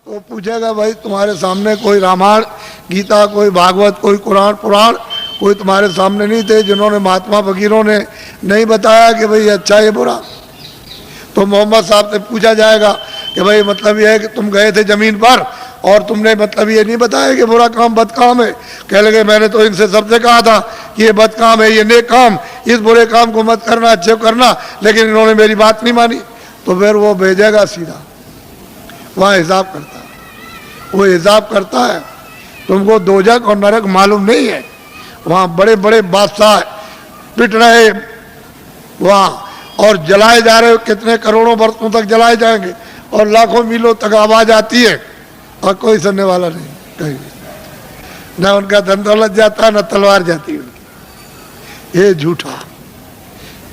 तो पूछेगा भाई तुम्हारे सामने कोई रामायण गीता, कोई भागवत, कोई कुरान पुराण कोई तुम्हारे सामने नहीं थे जिन्होंने महात्मा फकीरों ने नहीं बताया कि भाई अच्छा ये बुरा? तो मोहम्मद साहब से पूछा जाएगा कि भाई मतलब ये है कि तुम गए थे ज़मीन पर और तुमने मतलब ये नहीं बताया कि बुरा काम बद काम है। कह लगे मैंने तो इनसे सबसे कहा था कि ये बद काम है, ये नेक काम, इस बुरे काम को मत करना, अच्छे करना, लेकिन इन्होंने मेरी बात नहीं मानी। तो फिर वो भेजेगा सीधा, वहाँ हिसाब करता है, वो हिसाब करता है। तुमको दोजख और नरक मालूम नहीं है, वहाँ बड़े बड़े बादशाह पिट रहे वहाँ और जलाए जा रहे, कितने करोड़ों वर्षों तक जलाए जाएंगे और लाखों मीलों तक आवाज आती है और कोई सुनने वाला नहीं कहीं भी। न उनका धन दौलत जाता, न तलवार जाती उनकी। ये झूठा,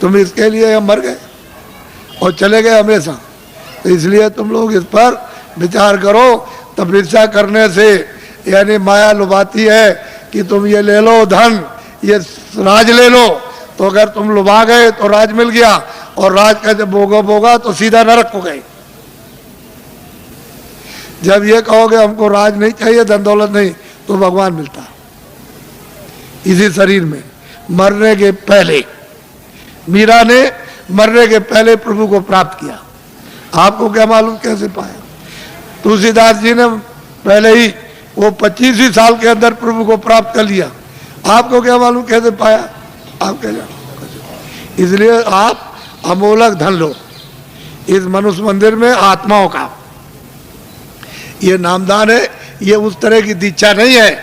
तुम इसके लिए हम मर गए और चले गए हमेशा। तो इसलिए तुम लोग इस पर विचार करो। तपस्या करने से यानी माया लुभाती है कि तुम ये ले लो धन, ये राज ले लो, तो अगर तुम लुभा गए तो राज मिल गया और राज का जब भोगा तो सीधा नरक हो गए। जब ये कहोगे हमको राज नहीं चाहिए, धन दौलत नहीं, तो भगवान मिलता इसी शरीर में। मरने के पहले मीरा ने मरने के पहले प्रभु को प्राप्त किया। आपको क्या मालूम कैसे पाया? तुलसीदास जी ने पहले ही वो 25 ही साल के अंदर प्रभु को प्राप्त कर लिया। आपको क्या मालूम कैसे पाया? आप क्या जानो? इसलिए आप अमोलक धन लो इस मनुष्य मंदिर में आत्माओं का। ये नामदान है, ये उस तरह की दीक्षा नहीं है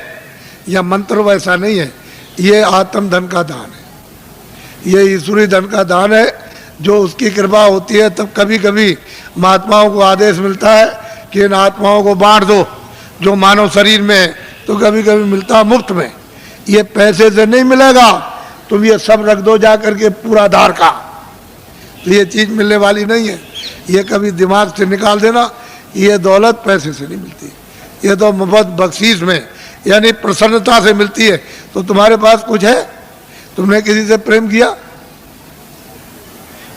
या मंत्र वैसा नहीं है, ये आत्म धन का दान है, ये ईश्वरी धन का दान है। जो उसकी कृपा होती है तब कभी कभी महात्माओं को आदेश मिलता है कि इन आत्माओं को बांट दो जो मानव शरीर में है, तो कभी कभी मिलता है मुफ्त में। ये पैसे से नहीं मिलेगा, तुम ये सब रख दो जा करके पूरा आधार का, तो ये चीज़ मिलने वाली नहीं है। ये कभी दिमाग से निकाल देना, ये दौलत पैसे से नहीं मिलती, ये तो मुफ्त बख्शीश में यानी प्रसन्नता से मिलती है। तो तुम्हारे पास कुछ है, तुमने किसी से प्रेम किया?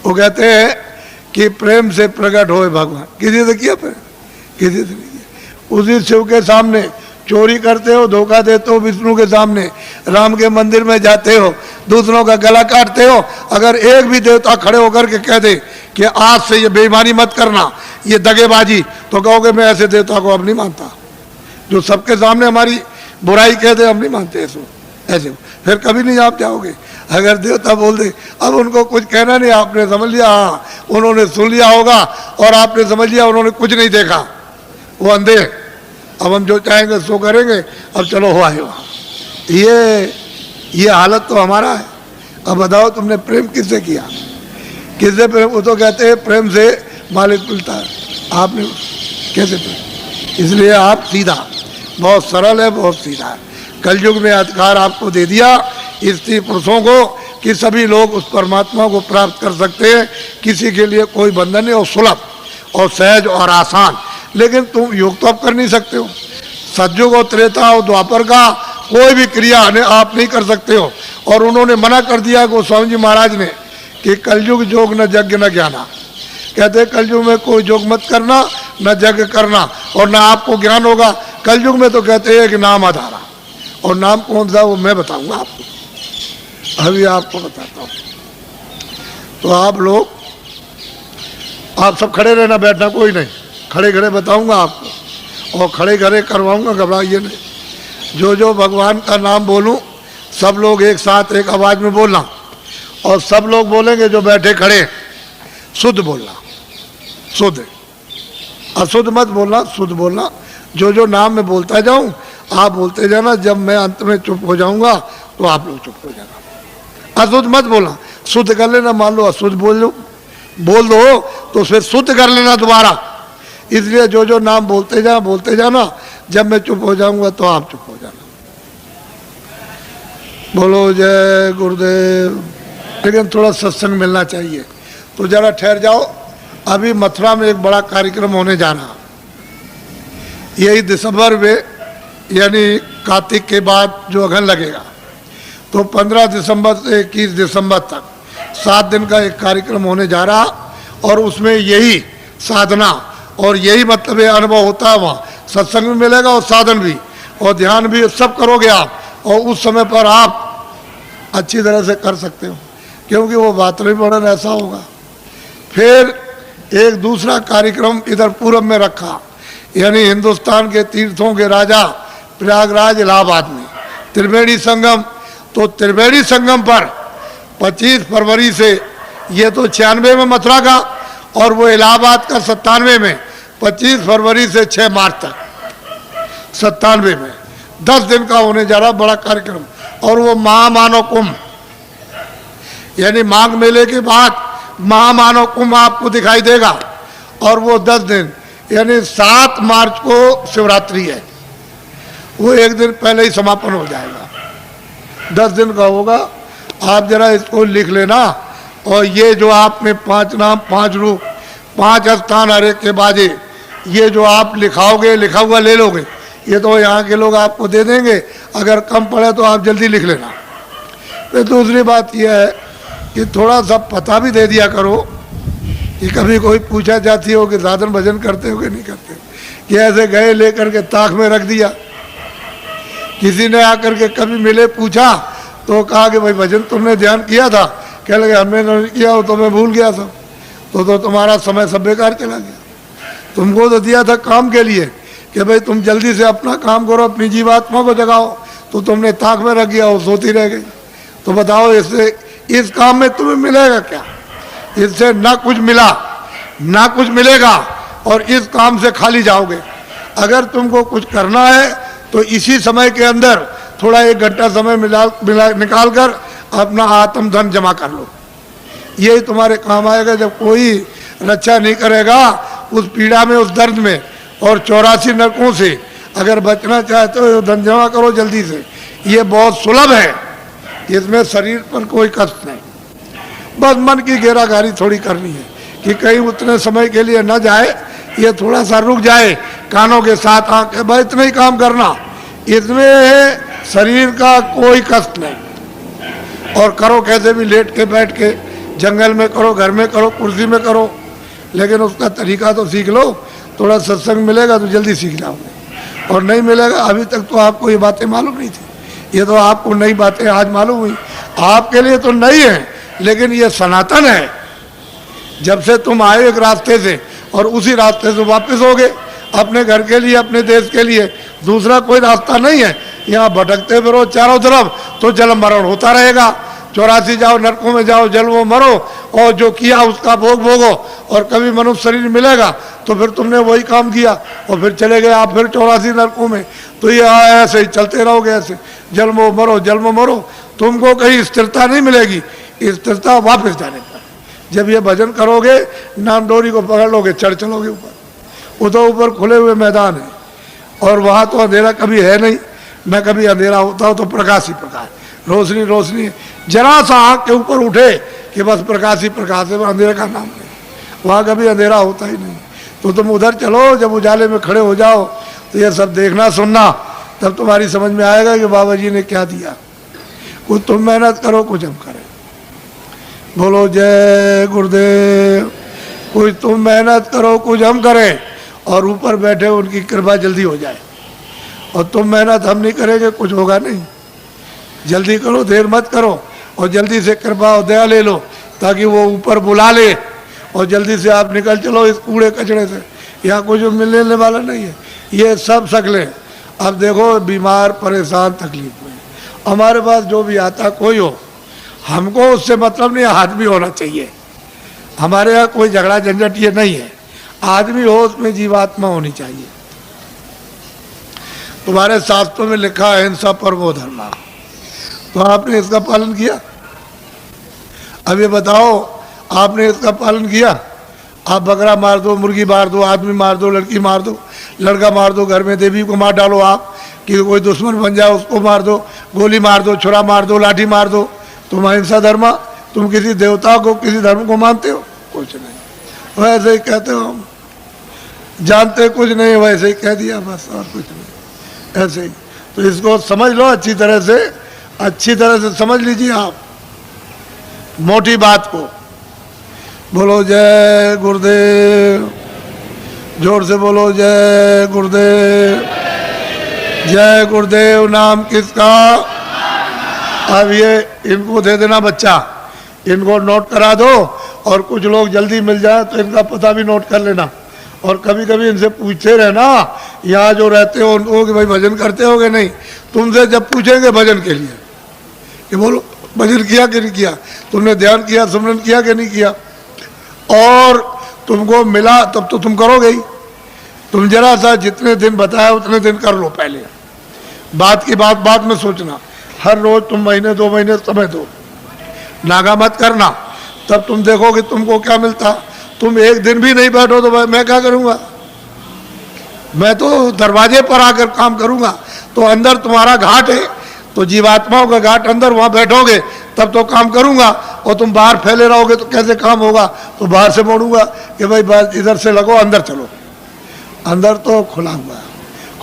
वो कहते हैं कि प्रेम से प्रकट होए भगवान। किसी से किया प्रेम? किसी से नहीं किया। उसी शिव के सामने चोरी करते हो, धोखा देते हो, विष्णु के सामने राम के मंदिर में जाते हो, दूसरों का गला काटते हो। अगर एक भी देवता खड़े होकर के कह दे कि आज से ये बेईमानी मत करना, ये दगेबाजी, तो कहोगे मैं ऐसे देवता को अब नहीं मानता। जो सबके सामने हमारी बुराई कह दे, हम नहीं मानते ऐसे, फिर कभी नहीं आप जाओगे। अगर देवता बोल दे, अब उनको कुछ कहना नहीं, आपने समझ लिया, हाँ उन्होंने सुन लिया होगा और आपने समझ लिया उन्होंने कुछ नहीं देखा, वो अंधे, अब हम जो चाहेंगे सो करेंगे, अब चलो हो आए वहाँ। ये हालत तो हमारा है। अब बताओ तुमने प्रेम किससे किया? किससे प्रेम? वो तो कहते हैं प्रेम से मालिक मिलता है, आपने कैसे प्रेम? इसलिए आप सीधा, बहुत सरल है, बहुत सीधा है। कलयुग में अधिकार आपको दे दिया स्त्री पुरुषों को कि सभी लोग उस परमात्मा को प्राप्त कर सकते हैं, किसी के लिए कोई बंधन नहीं, और सुलभ और सहज और आसान। लेकिन तुम योग तो आप कर नहीं सकते हो, सतयुग और त्रेता और द्वापर का कोई भी क्रिया आप नहीं कर सकते हो। और उन्होंने मना कर दिया गोस्वामी जी महाराज ने कि कलयुग जोग न यज्ञ न ज्ञाना। कहते कलयुग में कोई जोग मत करना, न यज्ञ करना, और न आपको ज्ञान होगा। कलयुग में तो कहते हैं कि नाम आधारा, और नाम कौन सा वो मैं बताऊंगा आपको, अभी आपको बताता हूँ। तो आप लोग, आप सब खड़े रहना, बैठना कोई नहीं, खड़े खड़े बताऊंगा आपको और खड़े खड़े करवाऊंगा, घबराइए नहीं। जो भगवान का नाम बोलूं सब लोग एक साथ एक आवाज में बोलना, और सब लोग बोलेंगे जो बैठे खड़े, शुद्ध बोलना, शुद्ध, अशुद्ध मत बोलना, शुद्ध बोलना। जो नाम मैं बोलता जाऊं आप बोलते जाना, जब मैं अंत में चुप हो जाऊंगा तो आप लोग चुप हो जाना। अशुद्ध मत बोलना, शुद्ध कर लेना। मान लो अशुद्ध बोल दो तो फिर शुद्ध कर लेना दोबारा। इसलिए जो नाम बोलते जाना, जब मैं चुप हो जाऊंगा तो आप चुप हो जाना। बोलो जय गुरुदेव। लेकिन थोड़ा सत्संग मिलना चाहिए, तो जरा ठहर जाओ। अभी मथुरा में एक बड़ा कार्यक्रम होने जा रहा, यही दिसंबर में, यानी कार्तिक के बाद जो अगन लगेगा, तो 15 दिसंबर से 21 दिसंबर तक 7 दिन का एक कार्यक्रम होने जा रहा, और उसमें यही साधना और यही मतलब ये अनुभव होता है वहाँ। सत्संग भी मिलेगा और साधन भी और ध्यान भी, सब करोगे आप, और उस समय पर आप अच्छी तरह से कर सकते हो, क्योंकि वो वातावरण ऐसा होगा। फिर एक दूसरा कार्यक्रम इधर पूरब में रखा, यानी हिंदुस्तान के तीर्थों के राजा प्रयागराज इलाहाबाद में त्रिवेणी संगम। तो त्रिवेणी संगम पर 25 फरवरी से, ये तो 96 में मथुरा का, और वो इलाहाबाद का 97 में, 25 फरवरी से 6 मार्च तक 97 में 10 दिन का होने जा रहा बड़ा कार्यक्रम। और वो महामानव कुंभ, यानी माघ मेले के बाद महामानव कुंभ आपको दिखाई देगा। और वो 10 दिन, यानी 7 मार्च को शिवरात्रि है, वो एक दिन पहले ही समापन हो जाएगा, 10 दिन का होगा। आप जरा इसको लिख लेना। और ये जो आपने 5 नाम, 5 रूप, 5 स्थान हर एक के बाजे, ये जो आप लिखाओगे, लिखा हुआ ले लोगे, ये तो यहाँ के लोग आपको दे देंगे। अगर कम पड़े तो आप जल्दी लिख लेना। फिर दूसरी बात यह है कि थोड़ा सा पता भी दे दिया करो, कि कभी कोई पूछा जाती हो कि साधन भजन करते हो कि नहीं करते हो, कि ऐसे गए लेकर के ताक में रख दिया। किसी ने आकर के कभी मिले, पूछा तो कहा कि भाई भजन तुमने ध्यान किया था? कह लगे हमने नहीं किया हो, तो मैं भूल गया था। तो तुम्हारा समय सब बेकार चला गया। तुमको तो दिया था काम के लिए कि भाई तुम जल्दी से अपना काम करो, अपनी जीवात्मा को जगाओ, तो तुमने ताक में रख दिया, वो सोती रह गई। तो बताओ इससे, इस काम में तुम्हें मिलेगा क्या? इससे ना कुछ मिला, ना कुछ मिलेगा, और इस काम से खाली जाओगे। अगर तुमको कुछ करना है तो इसी समय के अंदर थोड़ा 1 घंटा समय निकाल कर अपना आत्म धन जमा कर लो, यही तुम्हारे काम आएगा। जब कोई रक्षा नहीं करेगा उस पीड़ा में, उस दर्द में, और 84 नरकों से अगर बचना चाहते हो, धन जमा करो जल्दी से। ये बहुत सुलभ है, इसमें शरीर पर कोई कष्ट नहीं। बस मन की घेराघारी थोड़ी करनी है कि कहीं उतने समय के लिए न जाए, ये थोड़ा सा रुक जाए, कानों के साथ आके भाई इतना ही काम करना। इसमें शरीर का कोई कष्ट नहीं। और करो कैसे भी, लेट के बैठ के, जंगल में करो, घर में करो, कुर्सी में करो, लेकिन उसका तरीका तो सीख लो। थोड़ा सत्संग मिलेगा तो जल्दी सीख जाओगे, और नहीं मिलेगा। अभी तक तो आपको ये बातें मालूम नहीं थी, ये तो आपको नई बातें आज मालूम हुई। आपके लिए तो नई है, लेकिन ये सनातन है। जब से तुम आए एक रास्ते से, और उसी रास्ते से वापस हो गए अपने घर के लिए, अपने देश के लिए। दूसरा कोई रास्ता नहीं है। यहाँ भटकते फिरो चारों तरफ तो जन्म मरण होता रहेगा। 84 जाओ, नरकों में जाओ, जल में मरो, और जो किया उसका भोग भोगो। और कभी मनुष्य शरीर मिलेगा तो फिर तुमने वही काम किया, और फिर चले गए आप फिर 84 नरकों में। तो ये ऐसे ही चलते रहोगे, ऐसे जल में मरो, जल में मरो। तुमको कहीं स्थिरता नहीं मिलेगी, स्थिरता वापस जाने का। जब ये भजन करोगे, नाम डोरी को पकड़ लोगे, चढ़ चलोगे ऊपर। उधर ऊपर खुले हुए मैदान है, और वहाँ तो अंधेरा कभी है नहीं, न कभी अंधेरा होता हो तो प्रकाश ही प्रकाश, रोशनी रोशनी है। जरा सा आँख के ऊपर उठे कि बस प्रकाश ही प्रकाश है, अंधेरे का नाम नहीं। वहाँ कभी अंधेरा होता ही नहीं। तो तुम उधर चलो, जब उजाले में खड़े हो जाओ तो ये सब देखना सुनना, तब तुम्हारी समझ में आएगा कि बाबा जी ने क्या दिया। कुछ तुम मेहनत करो, कुछ हम करें। बोलो जय गुरुदेव। कुछ तुम मेहनत करो, कुछ हम करें, और ऊपर बैठे उनकी कृपा जल्दी हो जाए। और तुम मेहनत हम नहीं करेंगे, कुछ होगा नहीं। जल्दी करो, देर मत करो, और जल्दी से कृपा और दया ले लो, ताकि वो ऊपर बुला ले, और जल्दी से आप निकल चलो इस कूड़े कचड़े से। यहाँ कुछ मिलने वाला नहीं है, ये सब शकलें। अब देखो, बीमार, परेशान, तकलीफ में, हमारे पास जो भी आता कोई हो, हमको उससे मतलब नहीं, आदमी होना चाहिए। हमारे यहाँ कोई झगड़ा झंझट ये नहीं है, आदमी हो, उसमें जीवात्मा होनी चाहिए। तुम्हारे शास्त्रों में लिखा है हिंसा परमो धर्मा, तो आपने इसका पालन किया? अब ये बताओ, आपने इसका पालन किया? आप बकरा मार दो, मुर्गी मार दो, आदमी मार दो, लड़की मार दो, लड़का मार दो, घर में देवी को मार डालो आप, कि कोई दुश्मन बन जाए उसको मार दो, गोली मार दो, छुरा मार दो, लाठी मार दो। तुम अहिंसा धर्मा, तुम किसी देवता को, किसी धर्म को मानते हो? कुछ नहीं, वैसे ही कहते हो, हम जानते कुछ नहीं, वैसे ही कह दिया बस, और कुछ नहीं, ऐसे ही। तो इसको समझ लो अच्छी तरह से समझ लीजिए आप मोटी बात को। बोलो जय गुरुदेव। जोर से बोलो जय गुरुदेव, जय गुरुदेव। नाम किसका? अब ये इनको दे देना बच्चा, इनको नोट करा दो, और कुछ लोग जल्दी मिल जाए तो इनका पता भी नोट कर लेना। और कभी कभी इनसे पूछते रहना, यहाँ जो रहते हो उनको, कि भाई भजन करते होगे नहीं। तुमसे जब पूछेंगे भजन के लिए कि बोलो भजन किया कि नहीं किया, तुमने ध्यान किया, सुमरन किया कि नहीं किया, और तुमको मिला तब तो तुम करोगे ही। तुम जरा सा जितने दिन बताया उतने दिन कर लो पहले, बात की बात बाद में सोचना। हर रोज तुम महीने 2 महीने समय दो, नागा मत करना, तब तुम देखोगे तुमको क्या मिलता। तुम एक दिन भी नहीं बैठो तो मैं क्या करूँगा? मैं तो दरवाजे पर आकर काम करूँगा। तो अंदर तुम्हारा घाट है, तो जीवात्माओं का घाट अंदर, वहाँ बैठोगे तब तो काम करूँगा। और तुम बाहर फैले रहोगे तो कैसे काम होगा? तो बाहर से मोड़ूंगा कि भाई बात इधर से लगो, अंदर चलो। अंदर तो खुला हुआ है,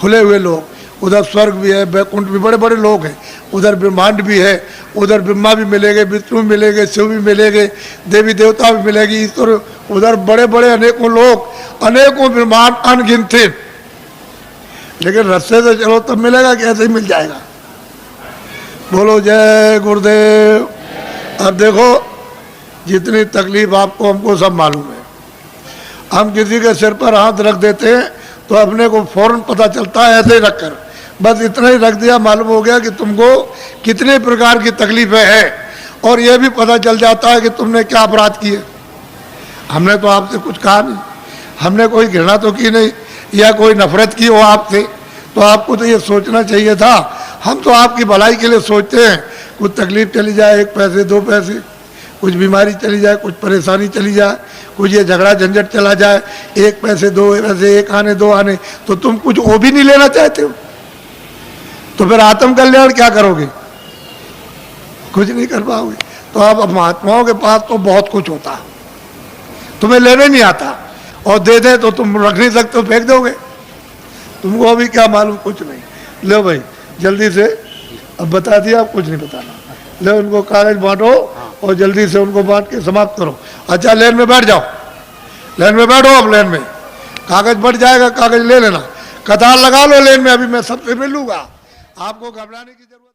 खुले हुए लोग, उधर स्वर्ग भी है, बैकुंठ भी, बड़े बड़े लोग हैं, उधर ब्रह्मांड भी है, उधर ब्रह्मा भी मिलेंगे, विष्णु भी मिलेंगे, शिव भी मिलेंगे, देवी देवता भी मिलेगी, ईश्वर, उधर बड़े बड़े अनेकों लोग, अनेकों ब्रह्मांड अनगिनत। लेकिन रास्ते से चलो तब मिलेगा कि ऐसे ही मिल जाएगा? बोलो जय गुरुदेव। अब देखो जितनी तकलीफ आपको हमको सब मालूम है। हम किसी के सिर पर हाथ रख देते हैं तो अपने को फौरन पता चलता है, ऐसे ही रख कर बस इतना ही रख दिया, मालूम हो गया कि तुमको कितने प्रकार की तकलीफें हैं, और यह भी पता चल जाता है कि तुमने क्या अपराध किए। हमने तो आपसे कुछ कहा नहीं, हमने कोई घृणा तो की नहीं, या कोई नफरत की हो आपसे, तो आपको तो ये सोचना चाहिए था। हम तो आपकी भलाई के लिए सोचते हैं, कुछ तकलीफ चली जाए, 1 पैसे 2 पैसे, कुछ बीमारी चली जाए, कुछ परेशानी चली जाए, कुछ ये झगड़ा झंझट चला जाए, 1 पैसे 2 पैसे, 1 आने 2 आने, तो तुम कुछ वो भी नहीं लेना चाहते हो। तो फिर आत्म कल्याण क्या करोगे? कुछ नहीं कर पाओगे। तो अब महात्माओं के पास तो बहुत कुछ होता, तुम्हें लेने नहीं आता, और दे दे तो तुम रख नहीं सकते हो, फेंक दोगे। तुमको अभी क्या मालूम? कुछ नहीं। लो भाई जल्दी से, अब बता दिया, अब कुछ नहीं बताना। ले उनको कागज बांटो और जल्दी से उनको बांट के समाप्त करो। अच्छा लेन में बैठ जाओ, लेन में बैठो, अब लेन में कागज बढ़ जाएगा, कागज ले लेना, कतार लगा लो लेन में, अभी मैं सबसे मिलूंगा, आपको घबराने की जरूरत